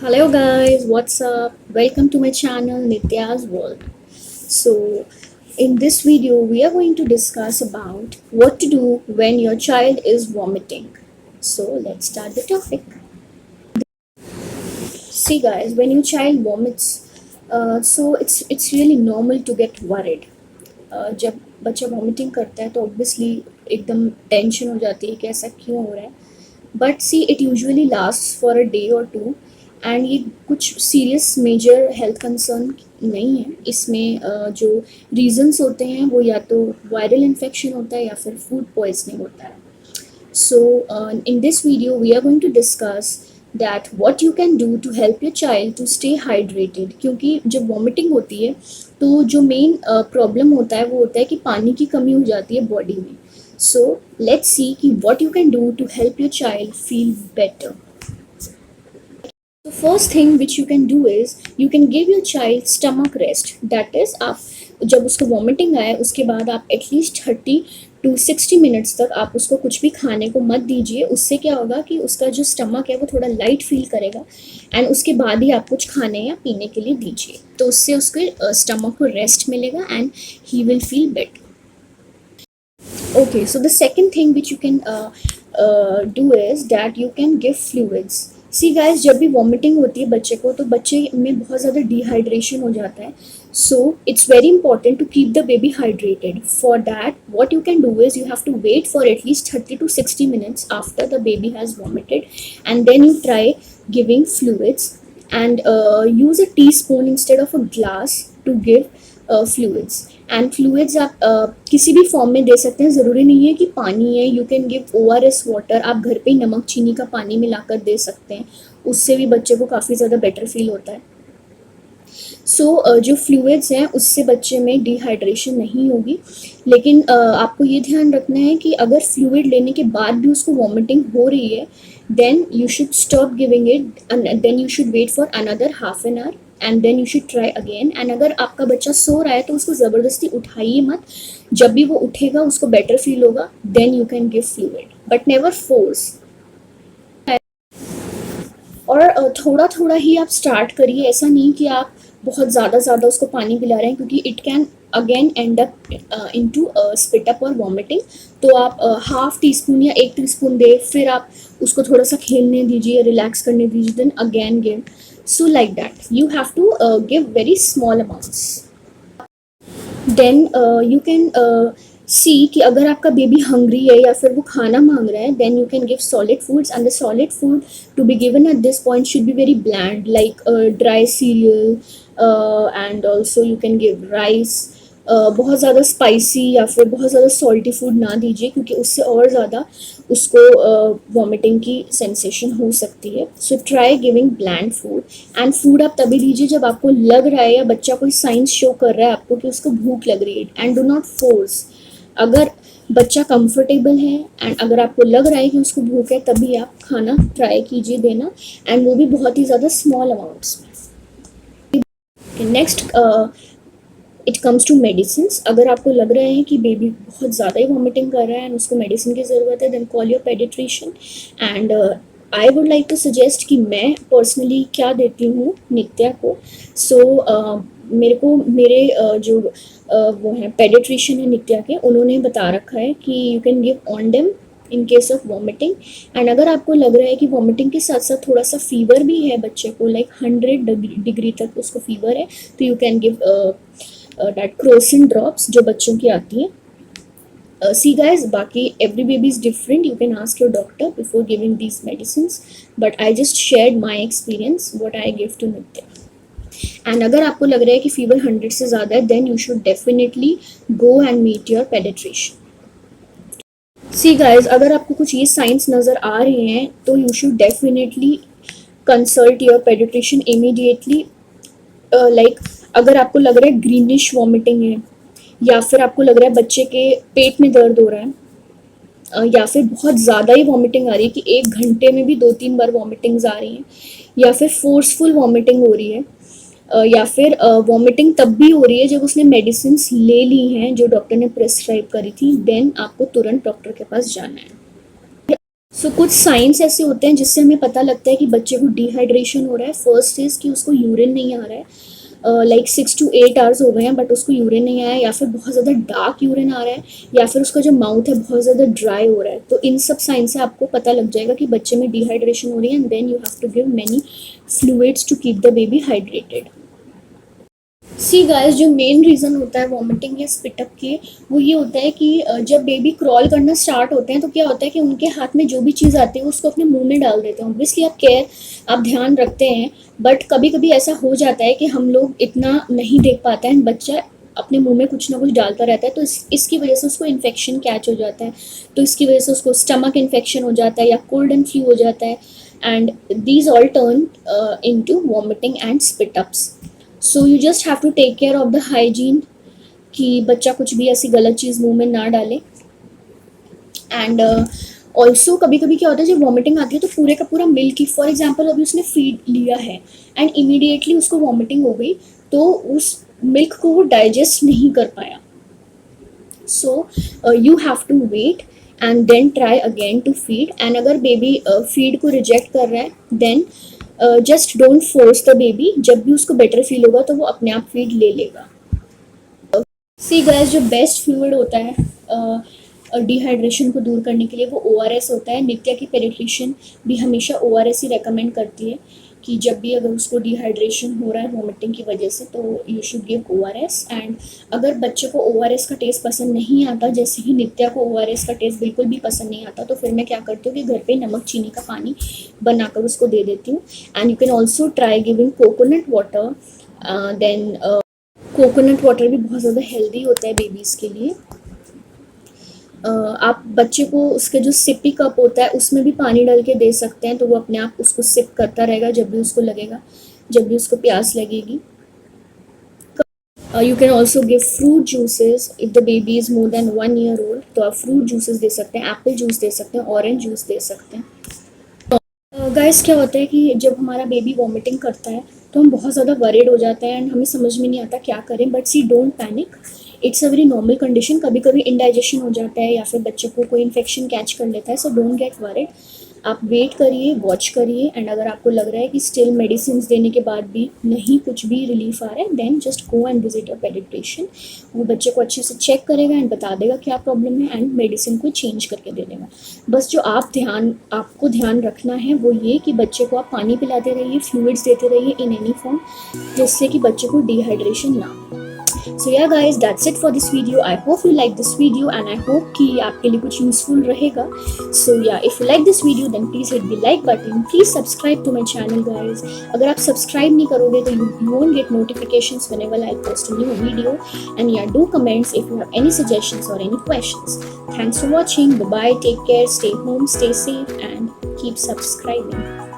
Hello guys, what's up? Welcome to my channel Nitya's World. So, in this video, we are going to discuss about what to do when your child is vomiting. So, let's start the topic. See guys, when your child vomits, so it's really normal to get worried. जब बच्चा vomiting करता है तो obviously एकदम tension हो जाती है कि ऐसा क्यों हो रहा है. But see it usually last for a day और टू एंड ये कुछ सीरियस मेजर हेल्थ कंसर्न नहीं है. इसमें जो रीजंस होते हैं वो या तो वायरल इन्फेक्शन होता है या फिर फूड पॉइजनिंग होता है. So, in this video, we are going to discuss that what you can do to help your child to stay hydrated. क्योंकि जब वॉमिटिंग होती है तो जो मेन प्रॉब्लम होता है वो होता है कि पानी की कमी हो जाती है बॉडी में. सो लेट्स सी कि what you can do to help your child feel better. The first thing which you can do is you can give your child stomach rest. That is, आप जब उसको vomiting आए उसके बाद आप at least 30 to 60 minutes तक आप उसको कुछ भी खाने को मत दीजिए. उससे क्या होगा कि उसका जो स्टमक है वो थोड़ा लाइट फील करेगा एंड उसके बाद ही आप कुछ खाने या पीने के लिए दीजिए. तो उससे उसके स्टमक को रेस्ट मिलेगा and he will feel better. Okay, so the second thing which you can do is that you can give fluids. See guys, जब भी वॉमिटिंग होती है बच्चे को तो बच्चे में बहुत ज़्यादा डिहाइड्रेशन हो जाता है. So it's very important to keep the baby hydrated. For that what you can do is you have to wait for at least 30 to 60 minutes after the baby has vomited and then you try giving fluids and use a teaspoon instead of a glass to give fluids. And fluids आप किसी भी form में दे सकते हैं. ज़रूरी नहीं है कि पानी है. You can give ORS water. आप घर पे ही नमक चीनी का पानी मिलाकर दे सकते हैं. उससे भी बच्चे को काफ़ी ज़्यादा बेटर फील होता है. सो जो फ्लूइड्स हैं उससे बच्चे में डिहाइड्रेशन नहीं होगी. लेकिन आपको ये ध्यान रखना है कि अगर फ्लूइड लेने के बाद भी उसको वॉमिटिंग हो रही है then you should stop giving it. Then you should wait for another half an hour and then you should try again. And अगर आपका बच्चा सो रहा है तो उसको ज़बरदस्ती उठाइए मत. जब भी वो उठेगा उसको बेटर फील होगा then you can give fluid but never force. और थोड़ा थोड़ा ही आप स्टार्ट करिए. ऐसा नहीं कि आप बहुत ज़्यादा उसको पानी पिला रहे हैं क्योंकि it can again and up into spit up और वॉमिटिंग. तो आप हाफ टी स्पून या 1 टीस्पून दे, फिर आप उसको थोड़ा सा खेलने दीजिए, रिलैक्स करने दीजिए, then again give. So like that you have to give very small amounts. Then you can see कि अगर आपका बेबी हंग्री है या फिर वो खाना मांग रहा है then you can give solid foods. And the solid food to be given at this point should be very bland like dry cereal and also you can give rice. बहुत ज़्यादा स्पाइसी या फिर बहुत ज़्यादा सॉल्टी फूड ना दीजिए क्योंकि उससे और ज़्यादा उसको वॉमिटिंग की सेंसेशन हो सकती है. So try giving bland food. And food आप तभी दीजिए जब आपको लग रहा है या बच्चा कोई साइंस शो कर रहा है आपको कि उसको भूख लग रही है. And do not force. अगर बच्चा कंफर्टेबल है एंड अगर आपको लग रहा है कि उसको भूख है तभी आप खाना ट्राई कीजिए देना. एंड वो भी बहुत ही ज़्यादा स्मॉल अमाउंट्स में. Next it comes to medicine. अगर आपको लग रहा है कि बेबी बहुत ज़्यादा ही वॉमिटिंग कर रहा है एंड उसको मेडिसिन की ज़रूरत है then call your paediatrician. And I would like to suggest कि मैं पर्सनली क्या देती हूँ नित्या को. सो मेरे जो वो हैं पेडिट्रिशियन है नित्या के, उन्होंने बता रखा है कि you can give Ondem in case of vomiting. And अगर आपको लग रहा है कि वॉमिटिंग के साथ साथ थोड़ा सा फीवर भी है बच्चे को लाइक 100 डिग्री तक उसको फीवर है तो you can give that Crocin drops जो बच्चों की आती हैं. See guys, बाकी every baby is different. You can ask your doctor before giving these medicines. But I just shared my experience what I give to Nitya. And अगर आपको लग रहा है कि फीवर 100 से ज़्यादा है then you should definitely go and meet your paediatrician. See guys, अगर आपको कुछ ये साइंस नज़र आ रहे हैं तो you should definitely consult your paediatrician immediately. Like अगर आपको लग रहा है ग्रीनिश वॉमिटिंग है या फिर आपको लग रहा है बच्चे के पेट में दर्द हो रहा है या फिर बहुत ज़्यादा ही वॉमिटिंग आ रही है कि 1 घंटे में भी 2-3 बार वॉमिटिंग्स आ रही हैं या फिर फोर्सफुल वॉमिटिंग हो रही है या फिर वॉमिटिंग तब भी हो रही है जब उसने मेडिसिन ले ली हैं जो डॉक्टर ने प्रेस्क्राइब करी थी देन आपको तुरंत डॉक्टर के पास जाना है. सो कुछ साइंस ऐसे होते हैं जिससे हमें पता लगता है कि बच्चे को डिहाइड्रेशन हो रहा है. फर्स्ट इज कि उसको यूरिन नहीं आ रहा है, लाइक 6 to 8 आवर्स हो गए हैं बट उसको यूरिन नहीं आया, या फिर बहुत ज़्यादा डार्क यूरिन आ रहा है, या फिर उसका जो माउथ है बहुत ज़्यादा ड्राई हो रहा है. तो इन सब साइन से आपको पता लग जाएगा कि बच्चे में डिहाइड्रेशन हो रही है, and then you have to give many fluids to keep the baby hydrated. See guys, जो मेन रीज़न होता है वॉमिटिंग या स्पिटअप के, वो ये होता है कि जब बेबी क्रॉल करना स्टार्ट होते हैं तो क्या होता है कि उनके हाथ में जो भी चीज़ आती है उसको अपने मुंह में डाल देते हैं. ऑब्वियसली आप ध्यान रखते हैं, बट कभी कभी ऐसा हो जाता है कि हम लोग इतना नहीं देख पाते हैं, बच्चा अपने मुंह में कुछ ना कुछ डालता रहता है, तो इसकी वजह से उसको इन्फेक्शन कैच हो जाता है. तो इसकी वजह से उसको स्टमक इन्फेक्शन हो जाता है या कोल्ड एंड फ्लू हो जाता है, and these all turn into vomiting and spit ups. So you just have to take care of the hygiene कि बच्चा कुछ भी ऐसी गलत चीज़ मुंह में ना डाले. एंड ऑल्सो कभी कभी क्या होता है, जब वॉमिटिंग आती है तो पूरे का पूरा मिल्क ही, फॉर एग्जाम्पल अभी उसने फीड लिया है एंड इमीडिएटली उसको वॉमिटिंग हो गई, तो उस मिल्क को वो डाइजेस्ट नहीं कर पाया. So you have to wait and then try again to feed. And अगर बेबी फीड को रिजेक्ट कर रहा है, then just don't force the baby. जब भी उसको बेटर फील होगा तो वो अपने आप फीड ले लेगा. सी गाइस, जो बेस्ट फ्लूइड होता है डिहाइड्रेशन को दूर करने के लिए वो ORS होता है. नित्या की पेडिट्रिशियन भी हमेशा ORS ही रेकमेंड करती है कि जब भी अगर उसको डिहाइड्रेशन हो रहा है वॉमिटिंग की वजह से, तो you should give ORS. And अगर बच्चे को ORS का टेस्ट पसंद नहीं आता, जैसे ही नित्या को ORS का टेस्ट बिल्कुल भी पसंद नहीं आता, तो फिर मैं क्या करती हूँ कि घर पे नमक चीनी का पानी बनाकर उसको दे देती हूँ. And you can also try giving coconut water. Then coconut water भी बहुत ज़्यादा हेल्दी होता है बेबीज़ के लिए. आप बच्चे को उसके जो सिपी कप होता है उसमें भी पानी डाल के दे सकते हैं, तो वो अपने आप उसको सिप करता रहेगा जब भी उसको लगेगा, जब भी उसको प्यास लगेगी. You can also give fruit juices if the baby is more than 1 year old. तो आप फ्रूट जूसेस दे सकते हैं, एप्पल जूस दे सकते हैं, ऑरेंज जूस दे सकते हैं. गाइस क्या होता है कि जब हमारा बेबी वॉमिटिंग करता है तो हम बहुत ज़्यादा वरीड हो जाते हैं एंड हमें समझ में नहीं आता क्या करें. But see don't panic, it's a very normal condition. कभी कभी इंडाइजेशन हो जाता है या फिर बच्चे को कोई इन्फेक्शन कैच कर लेता है. So don't get worried. आप वेट करिए, वॉच करिए, एंड अगर आपको लग रहा है कि स्टिल मेडिसिन देने के बाद भी नहीं कुछ भी रिलीफ आ रहा है, then just go and visit a paediatrician. वो बच्चे को अच्छे से चेक करेगा एंड बता देगा क्या प्रॉब्लम है, एंड मेडिसिन को चेंज करके दे देगा. बस जो आपको ध्यान रखना है वो ये कि बच्चे को आप पानी पिलाते रहिए, फ्लूइड्स देते रहिए इन एनी फॉर्म, जिससे कि बच्चे को डिहाइड्रेशन ना हो. So yeah guys, that's it for this video. I hope you like this video and I hope कि आपके लिए कुछ useful रहेगा. So yeah, if you like this video then please hit the like button. Please subscribe to my channel guys. अगर आप subscribe नहीं करोगे तो you won't get notifications whenever I post a new video. And yeah, do comments if you have any suggestions or any questions. Thanks for watching. Bye bye. Take care. Stay home. Stay safe and keep subscribing.